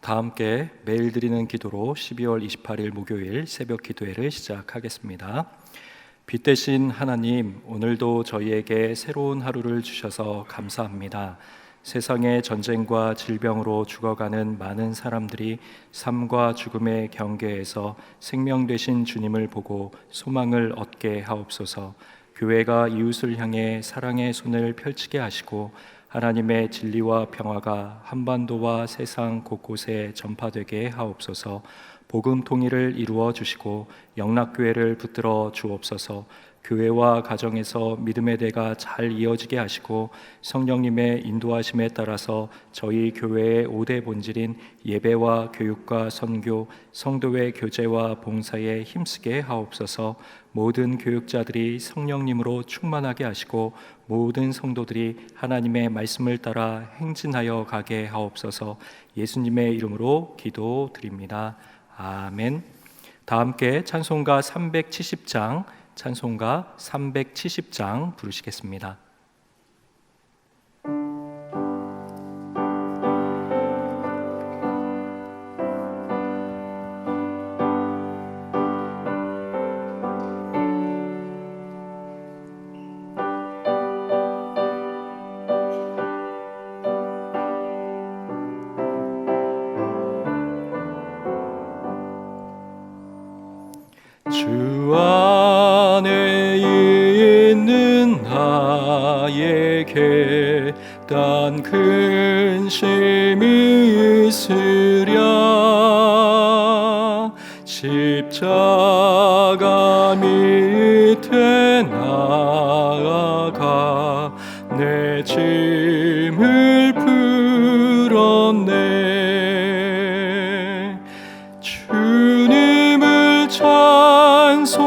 다 함께 매일 드리는 기도로 12월 28일 목요일 새벽 기도회를 시작하겠습니다. 빛 대신 하나님, 오늘도 저희에게 새로운 하루를 주셔서 감사합니다. 세상의 전쟁과 질병으로 죽어가는 많은 사람들이 삶과 죽음의 경계에서 생명 되신 주님을 보고 소망을 얻게 하옵소서. 교회가 이웃을 향해 사랑의 손을 펼치게 하시고 하나님의 진리와 평화가 한반도와 세상 곳곳에 전파되게 하옵소서. 복음 통일을 이루어 주시고 영락교회를 붙들어 주옵소서. 교회와 가정에서 믿음의 대가 잘 이어지게 하시고 성령님의 인도하심에 따라서 저희 교회의 5대 본질인 예배와 교육과 선교, 성도의 교제와 봉사에 힘쓰게 하옵소서. 모든 교육자들이 성령님으로 충만하게 하시고 모든 성도들이 하나님의 말씀을 따라 행진하여 가게 하옵소서. 예수님의 이름으로 기도드립니다. 아멘. 다 함께 찬송가 370장 찬송가 370장 부르시겠습니다. 주 안에 있는 나에게 단 근심이 있으랴. 십자가 밑에 나아가 내 짐을 풀었네. 주님을 찬송하면서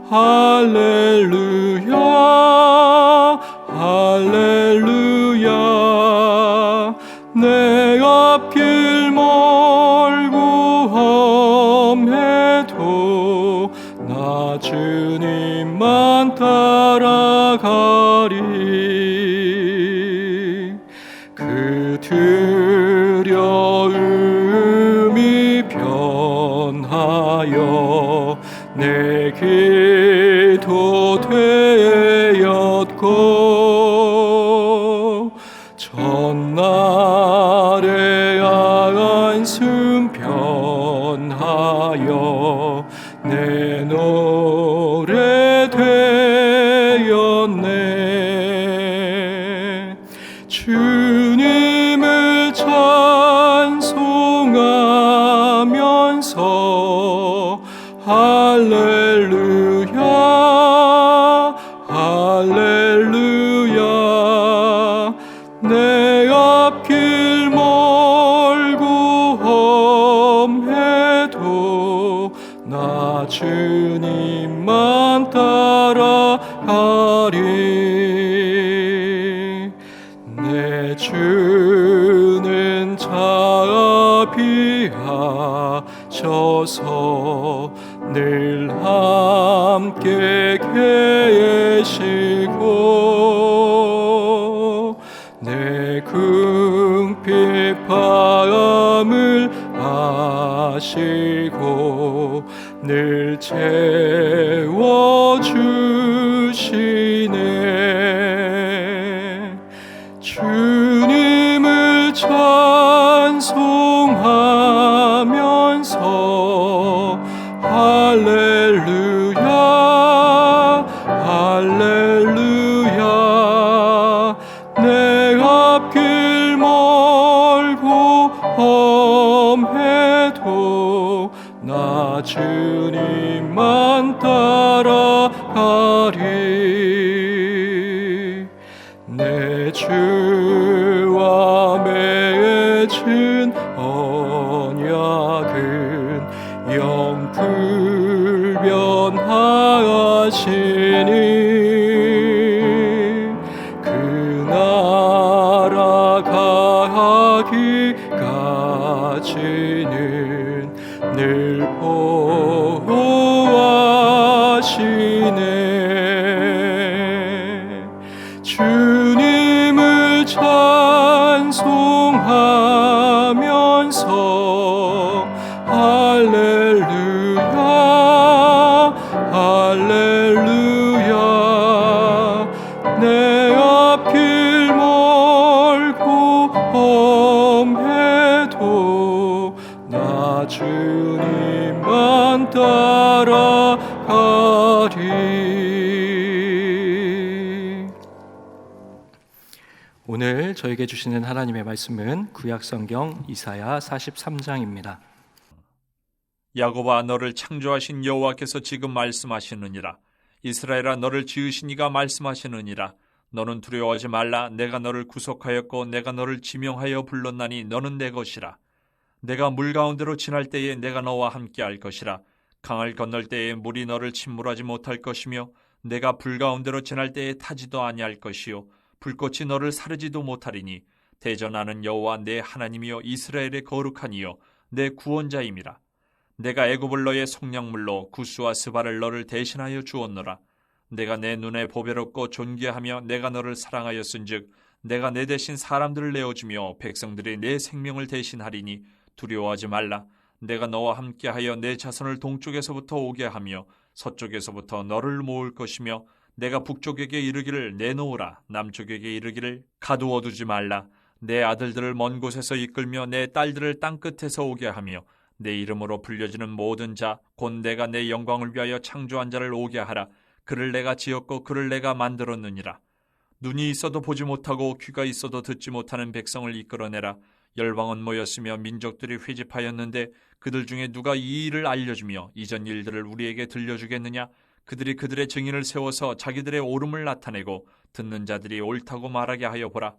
할렐루야 할렐루야. 내 앞길 멀고 험해도 나 주님만 따라가리. 그 두려움이 변하여 내 기도 되었고 전날의 안숨 변하여 내 노래 되었네. 주님을 찬송하면서 할렐루야 할렐루야. 내 앞길 멀고 험해도 나 주님만 따라가리. 내 주는 자비하셔서 늘 함께 계시고 내 궁핍함을 아시고 늘 채워주시네. 주님을 찬송하면서 할렐루야 할렐루야. 내 앞길 멀고 험해도 나 주님만 따라가리. 내 주와 맺은 언약은 영불변하시니 그 나라 가기까지는 늘 보호하시네. 주님을 찬송하면서 할렐루야 내 앞길 멀고 험해도 나 주님만 따라가리. 오늘 저에게 주시는 하나님의 말씀은 구약성경 이사야 43장입니다. 야곱아, 너를 창조하신 여호와께서 지금 말씀하시느니라. 이스라엘아, 너를 지으신 이가 말씀하시느니라. 너는 두려워하지 말라. 내가 너를 구속하였고 내가 너를 지명하여 불렀나니 너는 내 것이라. 내가 물 가운데로 지날 때에 내가 너와 함께할 것이라. 강을 건널 때에 물이 너를 침몰하지 못할 것이며 내가 불 가운데로 지날 때에 타지도 아니할 것이요 불꽃이 너를 사르지도 못하리니 대전하는 여호와 내 하나님이여 이스라엘의 거룩한 이여 내 구원자임이라. 내가 애굽을 너의 속량물로 구스와 스바를 너를 대신하여 주었노라. 내가 내 눈에 보배롭고 존귀하며 내가 너를 사랑하였은즉 내가 내 대신 사람들을 내어주며 백성들이 내 생명을 대신하리니 두려워하지 말라. 내가 너와 함께하여 내 자손을 동쪽에서부터 오게 하며 서쪽에서부터 너를 모을 것이며 내가 북쪽에게 이르기를 내놓으라. 남쪽에게 이르기를 가두어 두지 말라. 내 아들들을 먼 곳에서 이끌며 내 딸들을 땅끝에서 오게 하며 내 이름으로 불려지는 모든 자 곧 내가 내 영광을 위하여 창조한 자를 오게 하라. 그를 내가 지었고 그를 내가 만들었느니라. 눈이 있어도 보지 못하고 귀가 있어도 듣지 못하는 백성을 이끌어내라. 열방은 모였으며 민족들이 회집하였는데 그들 중에 누가 이 일을 알려주며 이전 일들을 우리에게 들려주겠느냐? 그들이 그들의 증인을 세워서 자기들의 옳음을 나타내고 듣는 자들이 옳다고 말하게 하여 보라.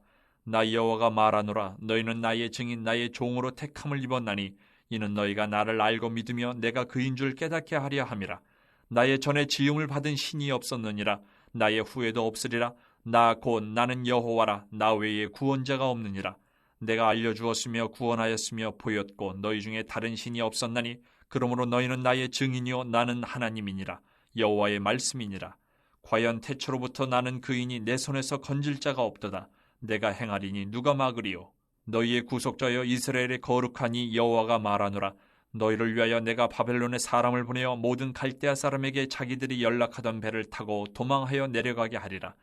나 여호와가 말하노라. 너희는 나의 증인 나의 종으로 택함을 입었나니 이는 너희가 나를 알고 믿으며 내가 그인 줄 깨닫게 하려 함이라. 나의 전에 지음을 받은 신이 없었느니라. 나의 후에도 없으리라. 나 곧 나는 여호와라. 나 외에 구원자가 없느니라. 내가 알려주었으며 구원하였으며 보였고 너희 중에 다른 신이 없었나니 그러므로 너희는 나의 증인이요 나는 하나님이니라. 여호와의 말씀이니라. 과연 태초로부터 나는 그이니 내 손에서 건질 자가 없도다. 내가 행하리니 누가 막으리요. 너희의 구속자여 이스라엘의 거룩하니 여호와가 말하노라. 너희를 위하여 내가 바벨론에 사람을 보내어 모든 갈대아 사람에게 자기들이 연락하던 배를 타고 도망하여 내려가게 하리라.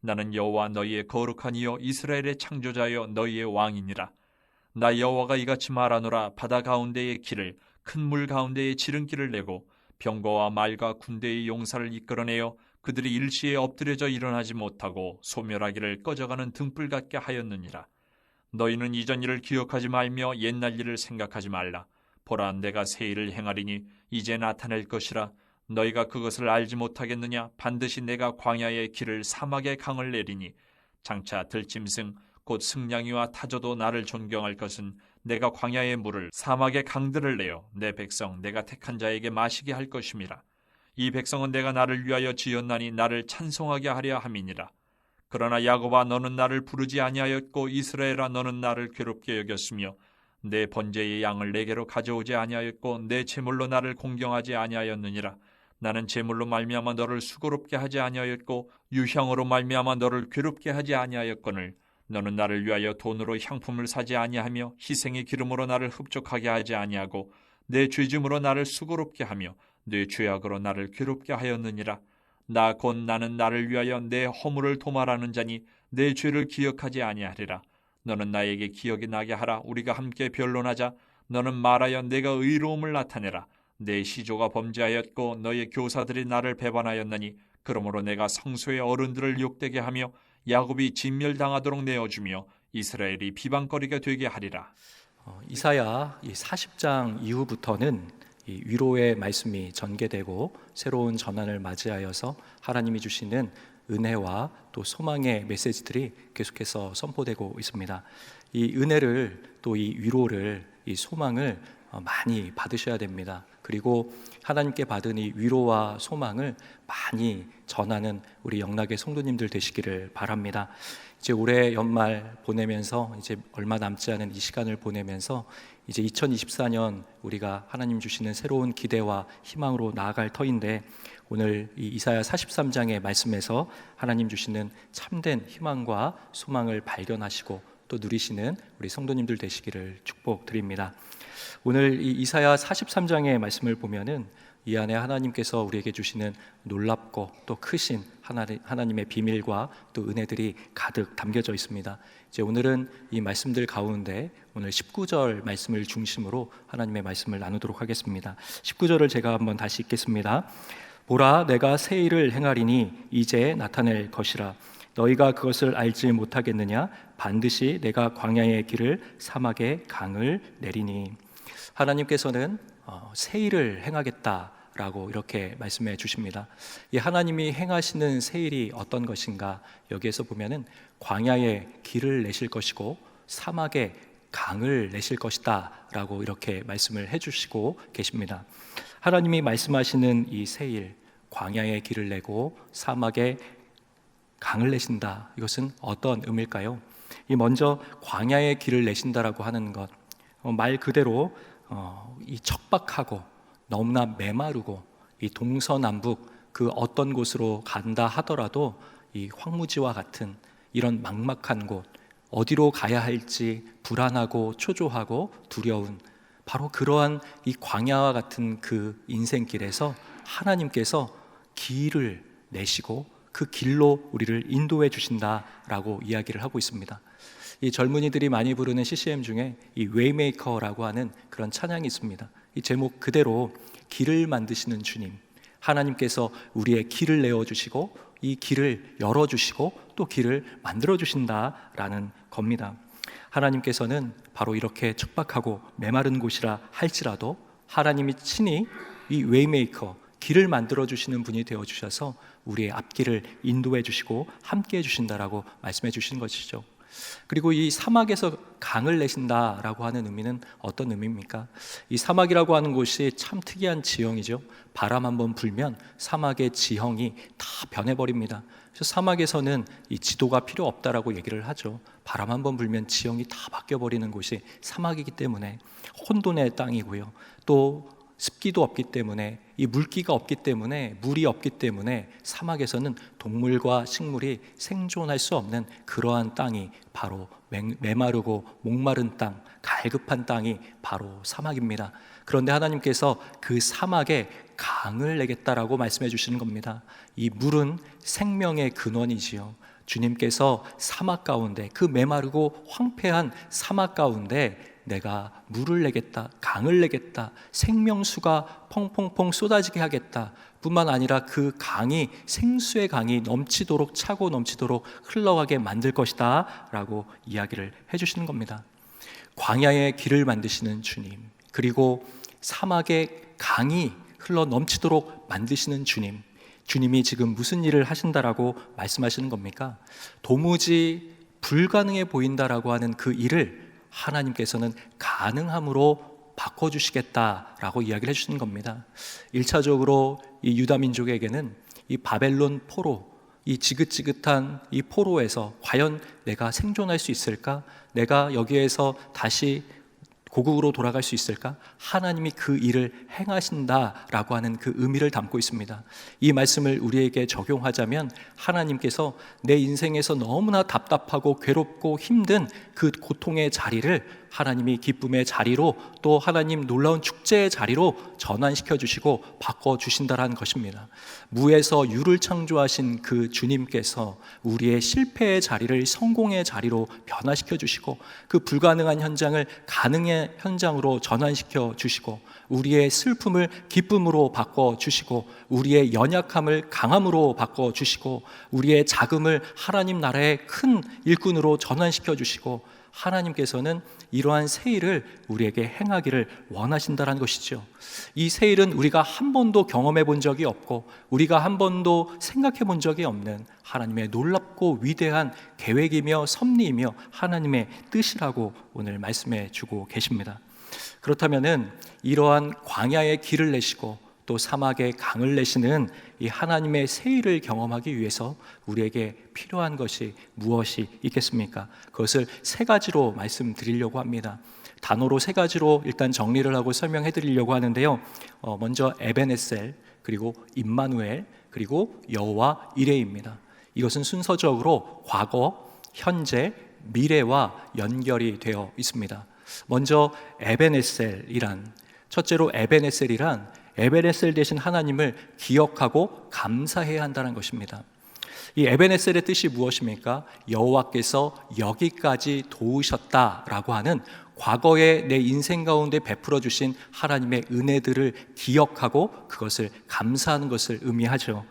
나는 여호와 너희의 거룩한 이여 이스라엘의 창조자여 너희의 왕이니라. 나 여호와가 이같이 말하노라. 바다 가운데의 길을 큰 물 가운데의 지름길을 내고 병거와 말과 군대의 용사를 이끌어내어 그들이 일시에 엎드려져 일어나지 못하고 소멸하기를 꺼져가는 등불 같게 하였느니라. 너희는 이전 일을 기억하지 말며 옛날 일을 생각하지 말라. 보라, 내가 새 일을 행하리니 이제 나타낼 것이라. 너희가 그것을 알지 못하겠느냐? 반드시 내가 광야의 길을 사막의 강을 내리니 장차 들짐승 곧 승냥이와 타조도 나를 존경할 것은 내가 광야의 물을 사막의 강들을 내어 내 백성 내가 택한 자에게 마시게 할 것임이라. 이 백성은 내가 나를 위하여 지었나니 나를 찬송하게 하려 함이니라. 그러나 야곱아, 너는 나를 부르지 아니하였고 이스라엘아, 너는 나를 괴롭게 여겼으며 내 번제의 양을 내게로 가져오지 아니하였고 내 제물로 나를 공경하지 아니하였느니라. 나는 제물로 말미암아 너를 수고롭게 하지 아니하였고 유향으로 말미암아 너를 괴롭게 하지 아니하였거늘 너는 나를 위하여 돈으로 향품을 사지 아니하며 희생의 기름으로 나를 흡족하게 하지 아니하고 내 죄짐으로 나를 수고롭게 하며 내 죄악으로 나를 괴롭게 하였느니라. 나 곧 나는 나를 위하여 내 허물을 도말하는 자니 내 죄를 기억하지 아니하리라. 너는 나에게 기억이 나게 하라. 우리가 함께 변론하자. 너는 말하여 내가 의로움을 나타내라. 내 시조가 범죄하였고 너의 교사들이 나를 배반하였나니 그러므로 내가 성소의 어른들을 욕되게 하며 야곱이 진멸당하도록 내어주며 이스라엘이 비방거리가 되게 하리라. 이사야 40장 이후부터는 이 위로의 말씀이 전개되고 새로운 전환을 맞이하여서 하나님이 주시는 은혜와 또 소망의 메시지들이 계속해서 선포되고 있습니다. 이 은혜를 또 이 위로를 이 소망을 많이 받으셔야 됩니다. 그리고 하나님께 받은 이 위로와 소망을 많이 전하는 우리 영락의 성도님들 되시기를 바랍니다. 이제 올해 연말 보내면서 이제 얼마 남지 않은 이 시간을 보내면서 이제 2024년 우리가 하나님 주시는 새로운 기대와 희망으로 나아갈 터인데 오늘 이 이사야 43장의 말씀에서 하나님 주시는 참된 희망과 소망을 발견하시고 또 누리시는 우리 성도님들 되시기를 축복드립니다. 오늘 이 이사야 43장의 말씀을 보면은 이 안에 하나님께서 우리에게 주시는 놀랍고 또 크신 하나님의 비밀과 또 은혜들이 가득 담겨져 있습니다. 이제 오늘은 이 말씀들 가운데 오늘 19절 말씀을 중심으로 하나님의 말씀을 나누도록 하겠습니다. 19절을 제가 한번 다시 읽겠습니다. 보라, 내가 새 일을 행하리니 이제 나타낼 것이라. 너희가 그것을 알지 못하겠느냐? 반드시 내가 광야의 길을 사막에 강을 내리니. 하나님께서는 새 일을 행하겠다라고 이렇게 말씀해 주십니다. 이 하나님이 행하시는 새 일이 어떤 것인가? 여기에서 보면은 광야에 길을 내실 것이고 사막에 강을 내실 것이다 라고 이렇게 말씀을 해주시고 계십니다. 하나님이 말씀하시는 이 새 일, 광야에 길을 내고 사막에 강을 내신다, 이것은 어떤 의미일까요? 이 먼저 광야에 길을 내신다라고 하는 것, 말 그대로 이 척박하고 너무나 메마르고 이 동서남북 그 어떤 곳으로 간다 하더라도 이 황무지와 같은 이런 막막한 곳, 어디로 가야 할지 불안하고 초조하고 두려운 바로 그러한 이 광야와 같은 그 인생길에서 하나님께서 길을 내시고 그 길로 우리를 인도해 주신다라고 이야기를 하고 있습니다. 이 젊은이들이 많이 부르는 CCM 중에 이 웨이메이커라고 하는 그런 찬양이 있습니다. 이 제목 그대로 길을 만드시는 주님, 하나님께서 우리의 길을 내어주시고 이 길을 열어주시고 또 길을 만들어주신다라는 겁니다. 하나님께서는 바로 이렇게 척박하고 메마른 곳이라 할지라도 하나님이 친히 이 웨이메이커, 길을 만들어주시는 분이 되어주셔서 우리의 앞길을 인도해 주시고 함께해 주신다라고 말씀해 주시는 것이죠. 그리고 이 사막에서 강을 내신다라고 하는 의미는 어떤 의미입니까? 이 사막이라고 하는 곳이 참 특이한 지형이죠. 바람 한번 불면 사막의 지형이 다 변해버립니다. 그래서 사막에서는 이 지도가 필요 없다라고 얘기를 하죠. 바람 한번 불면 지형이 다 바뀌어버리는 곳이 사막이기 때문에 혼돈의 땅이고요. 또 습기도 없기 때문에 이 물기가 없기 때문에 물이 없기 때문에 사막에서는 동물과 식물이 생존할 수 없는 그러한 땅이 바로 메마르고 목마른 땅, 갈급한 땅이 바로 사막입니다. 그런데 하나님께서 그 사막에 강을 내겠다라고 말씀해 주시는 겁니다. 이 물은 생명의 근원이지요. 주님께서 사막 가운데, 그 메마르고 황폐한 사막 가운데 내가 물을 내겠다, 강을 내겠다, 생명수가 펑펑펑 쏟아지게 하겠다 뿐만 아니라 그 강이, 생수의 강이 넘치도록, 차고 넘치도록 흘러가게 만들 것이다 라고 이야기를 해주시는 겁니다. 광야의 길을 만드시는 주님, 그리고 사막의 강이 흘러 넘치도록 만드시는 주님, 주님이 지금 무슨 일을 하신다라고 말씀하시는 겁니까? 도무지 불가능해 보인다라고 하는 그 일을 하나님께서는 가능함으로 바꿔주시겠다라고 이야기를 해주시는 겁니다. 1차적으로 이 유다 민족에게는 이 바벨론 포로, 이 지긋지긋한 이 포로에서 과연 내가 생존할 수 있을까? 내가 여기에서 다시 고국으로 돌아갈 수 있을까? 하나님이 그 일을 행하신다라고 하는 그 의미를 담고 있습니다. 이 말씀을 우리에게 적용하자면 하나님께서 내 인생에서 너무나 답답하고 괴롭고 힘든 그 고통의 자리를 하나님이 기쁨의 자리로, 또 하나님 놀라운 축제의 자리로 전환시켜 주시고 바꿔 주신다라는 것입니다. 무에서 유를 창조하신 그 주님께서 우리의 실패의 자리를 성공의 자리로 변화시켜 주시고 그 불가능한 현장을 가능의 현장으로 전환시켜 주시고 우리의 슬픔을 기쁨으로 바꿔 주시고 우리의 연약함을 강함으로 바꿔 주시고 우리의 자금을 하나님 나라의 큰 일꾼으로 전환시켜 주시고 하나님께서는 이러한 새 일을 우리에게 행하기를 원하신다는 것이죠. 이 새 일은 우리가 한 번도 경험해 본 적이 없고 우리가 한 번도 생각해 본 적이 없는 하나님의 놀랍고 위대한 계획이며 섭리이며 하나님의 뜻이라고 오늘 말씀해 주고 계십니다. 그렇다면은 이러한 광야의 길을 내시고 또 사막에 강을 내시는 이 하나님의 새 일을 경험하기 위해서 우리에게 필요한 것이 무엇이 있겠습니까? 그것을 세 가지로 말씀드리려고 합니다. 단어로 세 가지로 일단 정리를 하고 설명해 드리려고 하는데요. 먼저 에베네셀, 그리고 임마누엘, 그리고 여호와 이레입니다. 이것은 순서적으로 과거, 현재, 미래와 연결이 되어 있습니다. 먼저 첫째로 에벤에셀 대신 하나님을 기억하고 감사해야 한다는 것입니다. 이 에벤에셀의 뜻이 무엇입니까? 여호와께서 여기까지 도우셨다라고 하는 과거에 내 인생 가운데 베풀어 주신 하나님의 은혜들을 기억하고 그것을 감사하는 것을 의미하죠.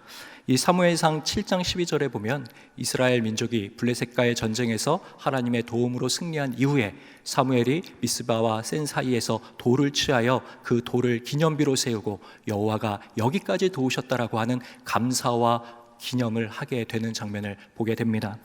이 사무엘상 7장 12절에 보면 이스라엘 민족이 블레셋과의 전쟁에서 하나님의 도움으로 승리한 이후에 사무엘이 미스바와 센 사이에서 돌을 취하여 그 돌을 기념비로 세우고 여호와가 여기까지 도우셨다라고 하는 감사와 기념을 하게 되는 장면을 보게 됩니다.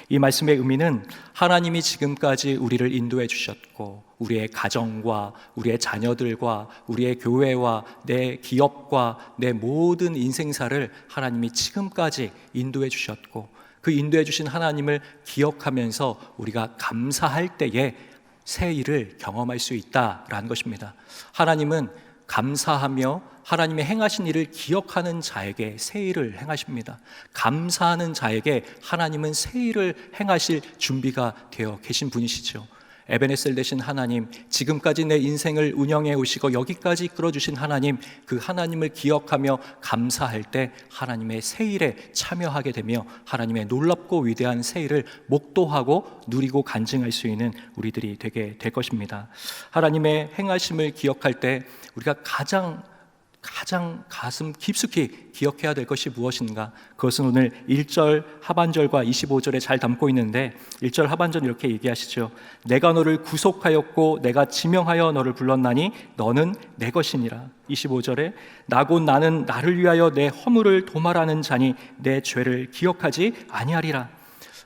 이 말씀의 의미는 하나님이 지금까지 우리를 인도해 주셨고 우리의 가정과 우리의 자녀들과 우리의 교회와 내 기업과 내 모든 인생사를 하나님이 지금까지 인도해 주셨고 그 인도해 주신 하나님을 기억하면서 우리가 감사할 때에 새 일을 경험할 수 있다라는 것입니다. 하나님은 감사하며 하나님의 행하신 일을 기억하는 자에게 새 일을 행하십니다. 감사하는 자에게 하나님은 새 일을 행하실 준비가 되어 계신 분이시죠. 에벤에셀 되신 하나님, 지금까지 내 인생을 운영해 오시고 여기까지 이끌어주신 하나님, 그 하나님을 기억하며 감사할 때 하나님의 새 일에 참여하게 되며 하나님의 놀랍고 위대한 새 일을 목도하고 누리고 간증할 수 있는 우리들이 되게 될 것입니다. 하나님의 행하심을 기억할 때 우리가 가장 가슴 깊숙이 기억해야 될 것이 무엇인가? 그것은 오늘 1절 하반절과 25절에 잘 담고 있는데 1절 하반절 이렇게 얘기하시죠. 내가 너를 구속하였고 내가 지명하여 너를 불렀나니 너는 내 것이니라. 25절에 나곧 나는 나를 위하여 내 허물을 도말하는 자니 내 죄를 기억하지 아니하리라.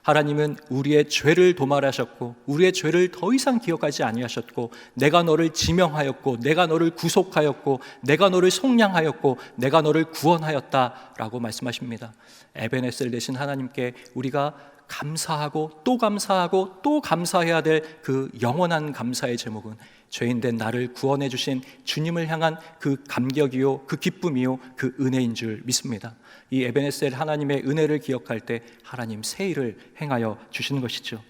하나님은 우리의 죄를 도말하셨고 우리의 죄를 더 이상 기억하지 아니하셨고 내가 너를 지명하였고 내가 너를 구속하였고 내가 너를 속량하였고 내가 너를 구원하였다라고 말씀하십니다. 에벤에셀 되신 하나님께 우리가 감사하고 또 감사하고 또 감사해야 될 그 영원한 감사의 제목은 죄인된 나를 구원해 주신 주님을 향한 그 감격이요 그 기쁨이요 그 은혜인 줄 믿습니다. 이 에벤에셀 하나님의 은혜를 기억할 때 하나님 새 일을 행하여 주시는 것이죠.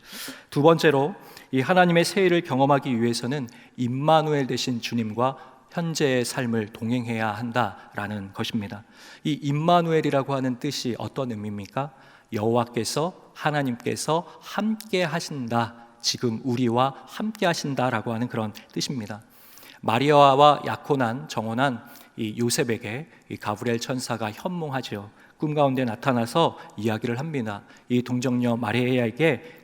두 번째로 이 하나님의 새 일을 경험하기 위해서는 임마누엘 되신 주님과 현재의 삶을 동행해야 한다라는 것입니다. 이 임마누엘이라고 하는 뜻이 어떤 의미입니까? 여호와께서 하나님께서 함께 하신다, 지금 우리와 함께 하신다라고 하는 그런 뜻입니다. 마리아와 약혼한 정혼한 이 요셉에게 이 가브리엘 천사가 현몽하지요. 꿈 가운데 나타나서 이야기를 합니다. 이 동정녀 마리아에게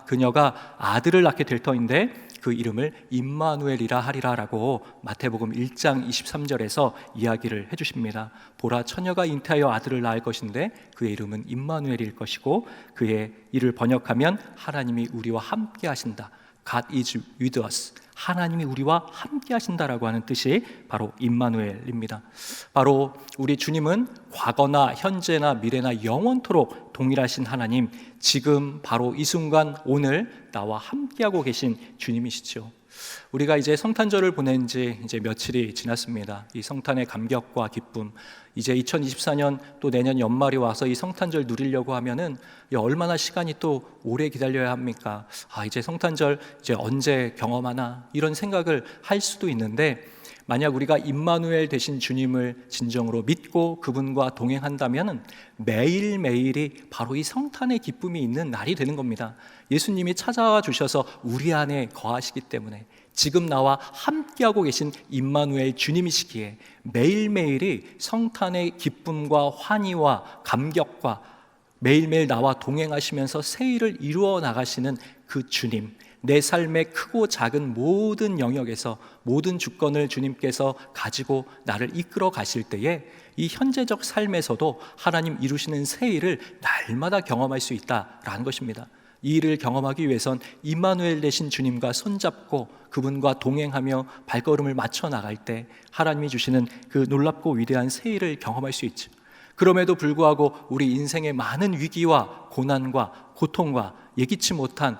그녀가 아들을 낳게 될 터인데 그 이름을 임마누엘이라 하리라라고 마태복음 1장 23절에서 이야기를 해주십니다. 보라 처녀가 잉태하여 아들을 낳을 것인데 그의 이름은 임마누엘일 것이고 그의 이를 번역하면 하나님이 우리와 함께 하신다. God is with us. 하나님이 우리와 함께 하신다라고 하는 뜻이 바로 임마누엘입니다. 바로 우리 주님은 과거나 현재나 미래나 영원토록 동일하신 하나님, 지금 바로 이 순간 오늘 나와 함께하고 계신 주님이시죠. 우리가 이제 성탄절을 보낸 지 이제 며칠이 지났습니다. 이 성탄의 감격과 기쁨, 이제 2024년 또 내년 연말이 와서 이 성탄절 누리려고 하면은 얼마나 시간이 또 오래 기다려야 합니까? 이제 성탄절 이제 언제 경험하나 이런 생각을 할 수도 있는데 만약 우리가 임마누엘 되신 주님을 진정으로 믿고 그분과 동행한다면 매일매일이 바로 이 성탄의 기쁨이 있는 날이 되는 겁니다. 예수님이 찾아와 주셔서 우리 안에 거하시기 때문에 지금 나와 함께하고 계신 임마누엘 주님이시기에 매일매일이 성탄의 기쁨과 환희와 감격과 매일매일 나와 동행하시면서 새 일을 이루어 나가시는 그 주님, 내 삶의 크고 작은 모든 영역에서 모든 주권을 주님께서 가지고 나를 이끌어 가실 때에 이 현재적 삶에서도 하나님 이루시는 새 일을 날마다 경험할 수 있다라는 것입니다. 이 일을 경험하기 위해선 임마누엘 되신 주님과 손잡고 그분과 동행하며 발걸음을 맞춰 나갈 때 하나님이 주시는 그 놀랍고 위대한 새 일을 경험할 수 있죠. 그럼에도 불구하고 우리 인생의 많은 위기와 고난과 고통과 예기치 못한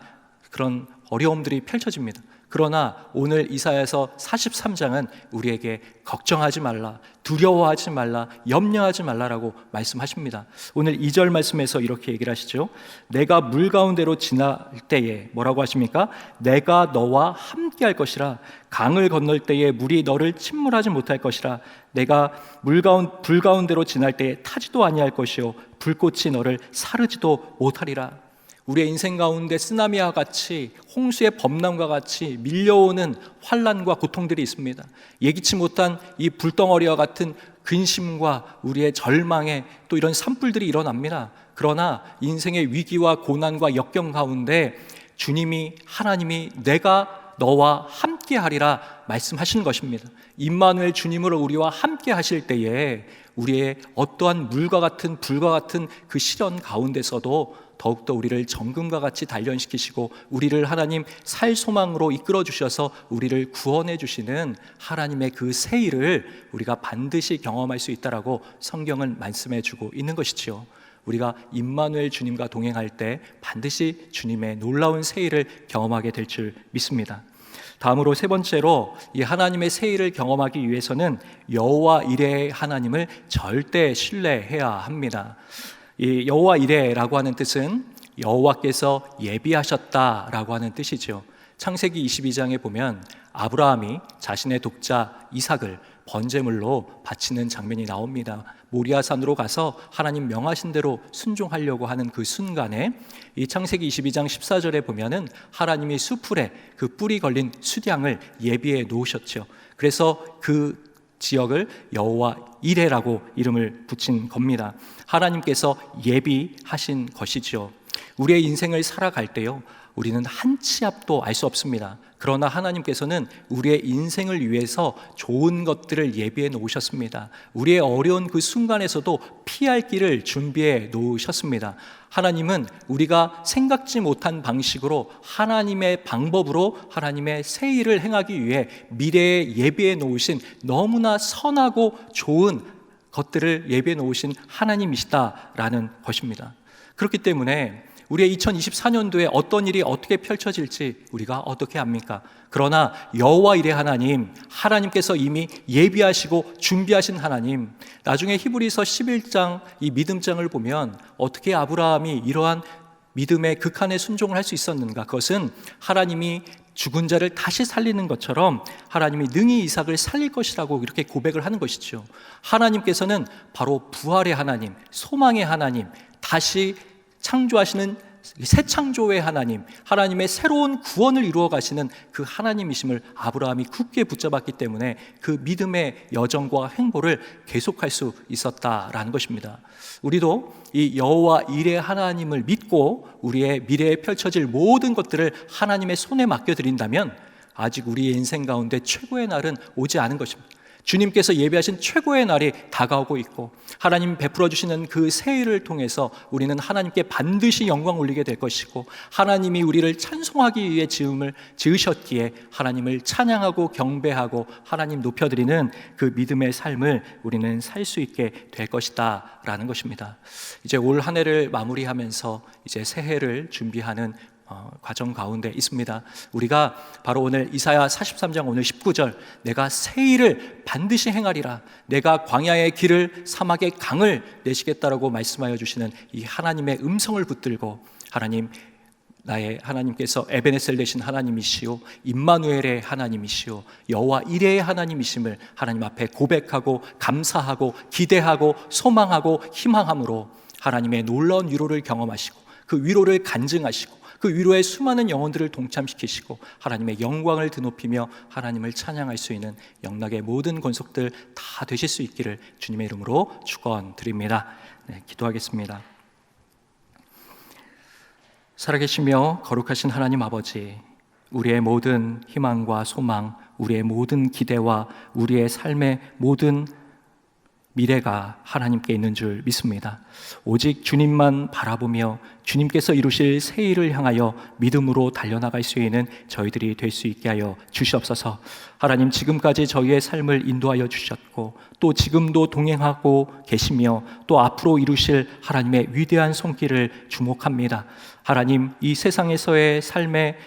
그런 어려움들이 펼쳐집니다. 그러나 오늘 이사야서 43장은 우리에게 걱정하지 말라, 두려워하지 말라, 염려하지 말라라고 말씀하십니다. 오늘 2절 말씀에서 이렇게 얘기를 하시죠. 내가 물 가운데로 지날 때에 뭐라고 하십니까? 내가 너와 함께 할 것이라. 강을 건널 때에 물이 너를 침몰하지 못할 것이라. 내가 불 가운데로 지날 때에 타지도 아니할 것이요 불꽃이 너를 사르지도 못하리라. 우리의 인생 가운데 쓰나미와 같이, 홍수의 범람과 같이 밀려오는 환난과 고통들이 있습니다. 예기치 못한 이 불덩어리와 같은 근심과 우리의 절망에 또 이런 산불들이 일어납니다. 그러나 인생의 위기와 고난과 역경 가운데 하나님이 내가 너와 함께 하리라 말씀하시는 것입니다. 임마누엘 주님으로 우리와 함께 하실 때에 우리의 어떠한 물과 같은 불과 같은 그 시련 가운데서도 더욱더 우리를 정금과 같이 단련시키시고 우리를 하나님 살 소망으로 이끌어 주셔서 우리를 구원해 주시는 하나님의 그 새 일을 우리가 반드시 경험할 수 있다라고 성경은 말씀해 주고 있는 것이지요. 우리가 임마누엘 주님과 동행할 때 반드시 주님의 놀라운 새 일을 경험하게 될 줄 믿습니다. 다음으로 세 번째로 이 하나님의 새 일을 경험하기 위해서는 여호와 이레의 하나님을 절대 신뢰해야 합니다. 이 여호와 이레라고 하는 뜻은 여호와께서 예비하셨다라고 하는 뜻이죠. 창세기 22장에 보면 아브라함이 자신의 독자 이삭을 번제물로 바치는 장면이 나옵니다. 모리아산으로 가서 하나님 명하신 대로 순종하려고 하는 그 순간에 이 창세기 22장 14절에 보면은 하나님이 수풀에 그 뿔이 걸린 수량을 예비해 놓으셨죠. 그래서 그 지역을 여호와 이레라고 이름을 붙인 겁니다. 하나님께서 예비하신 것이죠. 우리의 인생을 살아갈 때요, 우리는 한 치 앞도 알 수 없습니다. 그러나 하나님께서는 우리의 인생을 위해서 좋은 것들을 예비해 놓으셨습니다. 우리의 어려운 그 순간에서도 피할 길을 준비해 놓으셨습니다. 하나님은 우리가 생각지 못한 방식으로 하나님의 방법으로 하나님의 새 일을 행하기 위해 미래에 예비해 놓으신 너무나 선하고 좋은 것들을 예비해 놓으신 하나님이시다라는 것입니다. 그렇기 때문에 우리의 2024년도에 어떤 일이 어떻게 펼쳐질지 우리가 어떻게 압니까? 그러나 여호와 이레 하나님께서 이미 예비하시고 준비하신 하나님, 나중에 히브리서 11장 이 믿음장을 보면 어떻게 아브라함이 이러한 믿음의 극한의 순종을 할 수 있었는가? 그것은 하나님이 죽은 자를 다시 살리는 것처럼 하나님이 능히 이삭을 살릴 것이라고 이렇게 고백을 하는 것이죠. 하나님께서는 바로 부활의 하나님, 소망의 하나님, 다시 창조하시는 새 창조의 하나님의 새로운 구원을 이루어 가시는 그 하나님이심을 아브라함이 굳게 붙잡았기 때문에 그 믿음의 여정과 행보를 계속할 수 있었다라는 것입니다. 우리도 이 여호와 이레 하나님을 믿고 우리의 미래에 펼쳐질 모든 것들을 하나님의 손에 맡겨드린다면 아직 우리의 인생 가운데 최고의 날은 오지 않은 것입니다. 주님께서 예비하신 최고의 날이 다가오고 있고 하나님 베풀어 주시는 그 새 일을 통해서 우리는 하나님께 반드시 영광 올리게 될 것이고 하나님이 우리를 찬송하기 위해 지으셨기에 하나님을 찬양하고 경배하고 하나님 높여드리는 그 믿음의 삶을 우리는 살 수 있게 될 것이다 라는 것입니다. 이제 올 한 해를 마무리하면서 이제 새해를 준비하는 과정 가운데 있습니다. 우리가 바로 오늘 이사야 43장 오늘 19절 내가 새 일을 반드시 행하리라, 내가 광야의 길을 사막의 강을 내시겠다라고 말씀하여 주시는 이 하나님의 음성을 붙들고 나의 하나님께서 에베네셀 되신 하나님이시오, 임마누엘의 하나님이시오, 여호와 이레의 하나님이심을 하나님 앞에 고백하고 감사하고 기대하고 소망하고 희망함으로 하나님의 놀라운 위로를 경험하시고 그 위로를 간증하시고 그 위로에 수많은 영혼들을 동참시키시고 하나님의 영광을 드높이며 하나님을 찬양할 수 있는 영락의 모든 권속들 다 되실 수 있기를 주님의 이름으로 축원드립니다. 기도하겠습니다. 살아계시며 거룩하신 하나님 아버지, 우리의 모든 희망과 소망, 우리의 모든 기대와 우리의 삶의 모든 미래가 하나님께 있는 줄 믿습니다. 오직 주님만 바라보며 주님께서 이루실 새 일을 향하여 믿음으로 달려나갈 수 있는 저희들이 될 수 있게 하여 주시옵소서. 하나님, 지금까지 저희의 삶을 인도하여 주셨고 또 지금도 동행하고 계시며 또 앞으로 이루실 하나님의 위대한 손길을 주목합니다. 하나님, 이 세상에서의 삶의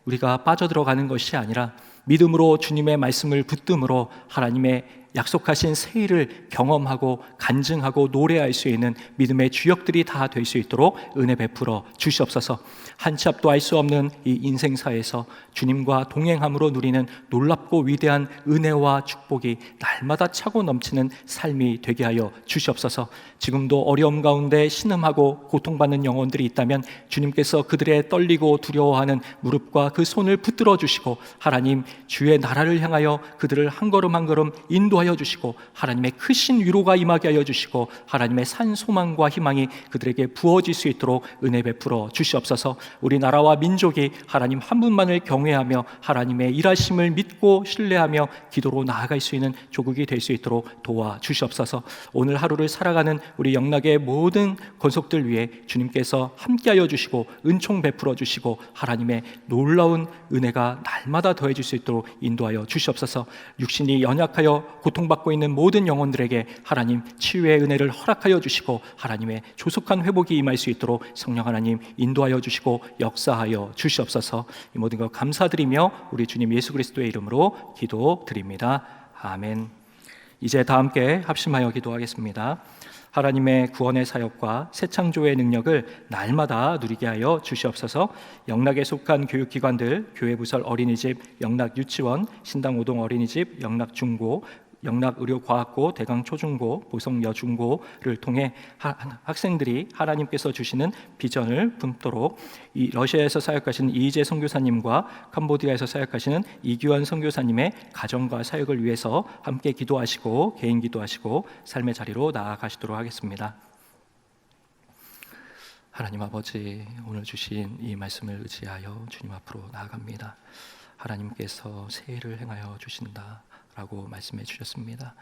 우리가 빠져들어가는 것이 아니라 믿음으로 주님의 말씀을 붙듦으로 하나님의 약속하신 새 일을 경험하고 간증하고 노래할 수 있는 믿음의 주역들이 다 될 수 있도록 은혜 베풀어 주시옵소서. 한 치 앞도 알 수 없는 이 인생사에서 주님과 동행함으로 누리는 놀랍고 위대한 은혜와 축복이 날마다 차고 넘치는 삶이 되게 하여 주시옵소서. 지금도 어려움 가운데 신음하고 고통받는 영혼들이 있다면 주님께서 그들의 떨리고 두려워하는 무릎과 그 손을 붙들어 주시고 하나님 주의 나라를 향하여 그들을 한 걸음 한 걸음 인도하여 주시고 하나님의 크신 위로가 임하게 하여 주시고 하나님의 산 소망과 희망이 그들에게 부어질 수 있도록 은혜 베풀어 주시옵소서. 우리 나라와 민족이 하나님 한 분만을 경외하며 하나님의 일하심을 믿고 신뢰하며 기도로 나아갈 수 있는 조국이 될 수 있도록 도와주시옵소서. 오늘 하루를 살아가는 우리 영락의 모든 권속들 위해 주님께서 함께하여 주시고 은총 베풀어 주시고 하나님의 놀라운 은혜가 날마다 더해질 수 있도록 인도하여 주시옵소서. 육신이 연약하여 고통받고 있는 모든 영혼들에게 하나님 치유의 은혜를 허락하여 주시고 하나님의 조속한 회복이 임할 수 있도록 성령 하나님 인도하여 주시고 역사하여 주시옵소서. 이 모든 것 감사드리며 우리 주님 예수 그리스도의 이름으로 기도드립니다. 아멘. 이제 다 함께 합심하여 기도하겠습니다. 하나님의 구원의 사역과 새 창조의 능력을 날마다 누리게 하여 주시옵소서. 영락에 속한 교육기관들, 교회부설 어린이집, 영락유치원, 신당오동 어린이집, 영락중고, 영락의료과학고, 대강초중고, 보성여중고를 통해 학생들이 하나님께서 주시는 비전을 품도록 이 러시아에서 사역하시는 이희재 선교사님과 캄보디아에서 사역하시는 이규환 선교사님의 가정과 사역을 위해서 함께 기도하시고 개인 기도하시고 삶의 자리로 나아가시도록 하겠습니다. 하나님 아버지, 오늘 주신 이 말씀을 의지하여 주님 앞으로 나아갑니다. 하나님께서 새 일을 행하여 주신다 라고 말씀해 주셨습니다.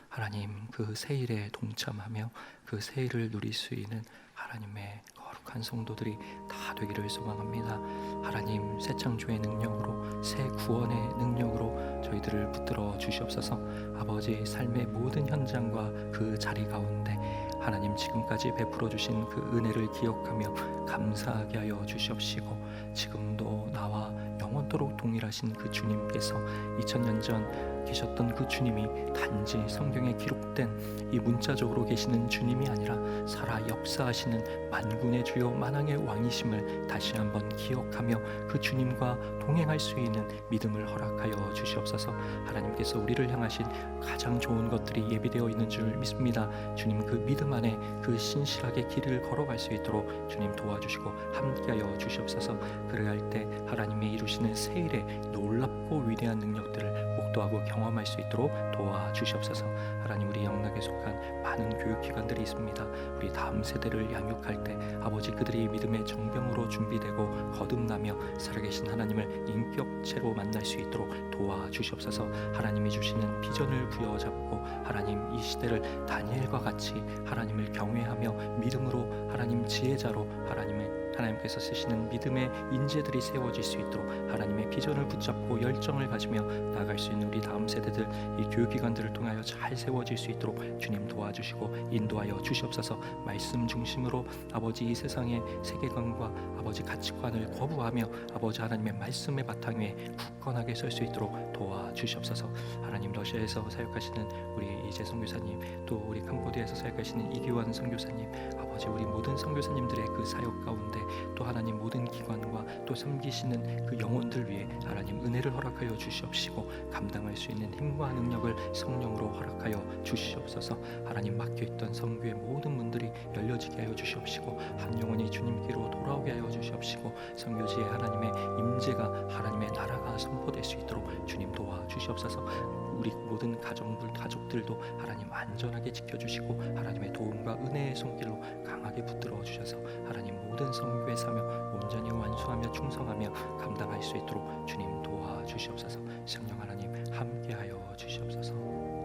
하나님 그 새 일에 동참하며 그 새 일을 누릴 수 있는 하나님의 거룩한 성도들이 다 되기를 소망합니다. 하나님 새 창조의 능력으로 새 구원의 능력으로 저희들을 붙들어 주시옵소서. 아버지 삶의 모든 현장과 그 자리 가운데 하나님 지금까지 베풀어 주신 그 은혜를 기억하며 감사하게 하여 주시옵시고 지금도 나와 영원토록 동일하신 그 주님께서 2000년 전 계셨던 그 주님이 단지 성경에 기록된 이 문자적으로 계시는 주님이 아니라 살아 역사하시는 만군의 주요 만왕의 왕이심을 다시 한번 기억하며 그 주님과 동행할 수 있는 믿음을 허락하여 주시옵소서. 하나님께서 우리를 향하신 가장 좋은 것들이 예비되어 있는 줄 믿습니다. 주님 그 믿음 안에 그 신실하게 길을 걸어갈 수 있도록 주님 도와주시고 함께하여 주시옵소서. 그래야 할 때 하나님의 이루시는 새 일의 놀랍고 위대한 능력들을 목도하고 경험할 수 있도록 도와주시옵소서. 하나님 우리 영락에 속한 많은 교육기관들이 있습니다. 우리 다음 세대를 양육할 때 아버지 그들이 믿음의 정병으로 준비되고 거듭나며 살아계신 하나님을 인격체로 만날 수 있도록 도와주시옵소서. 하나님이 주시는 비전을 부여잡고 하나님 이 시대를 다니엘과 같이 하나님을 경외하며 믿음으로 하나님 지혜자로 하나님께서 쓰시는 믿음의 인재들이 세워질 수 있도록 하나님의 비전을 붙잡고 열정을 가지며 나아갈 수 있는 우리 다음 세대들 이 교육기관들을 통하여 잘 세워질 수 있도록 주님 도와주시고 인도하여 주시옵소서. 말씀 중심으로 아버지 이 세상의 세계관과 아버지 가치관을 거부하며 아버지 하나님의 말씀의 바탕 위에 굳건하게 설 수 있도록 도와주시옵소서. 하나님 러시아에서 사역하시는 우리 이재 선교사님 또 우리 캄보디아에서 사역하시는 이규환 선교사님 아버지 우리 모든 선교사님들의 그 사역 가운데 또 하나님 모든 기관과 또 섬기시는 그 영혼들 위해 하나님 은혜를 허락하여 주시옵시고 감당할 수 있는 힘과 능력을 성령으로 허락하여 주시옵소서. 하나님 막혀있던 선교의 모든 문들이 열려지게 하여 주시옵시고 한 영혼이 주님께로 돌아오게 하여 주시옵시고 선교지에 하나님의 임재가 하나님의 나라가 선포될 수 있도록 주님 도와주시옵소서. 우리 모든 가족들도 하나님 안전하게 지켜주시고 하나님의 도움과 은혜의 손길로 강하게 붙들어 주셔서 하나님 모든 선교의 사명 온전히 완수하며 충성하며 감당할 수 있도록 주님 도와주시옵소서. 성령 하나님 함께하여 주시옵소서.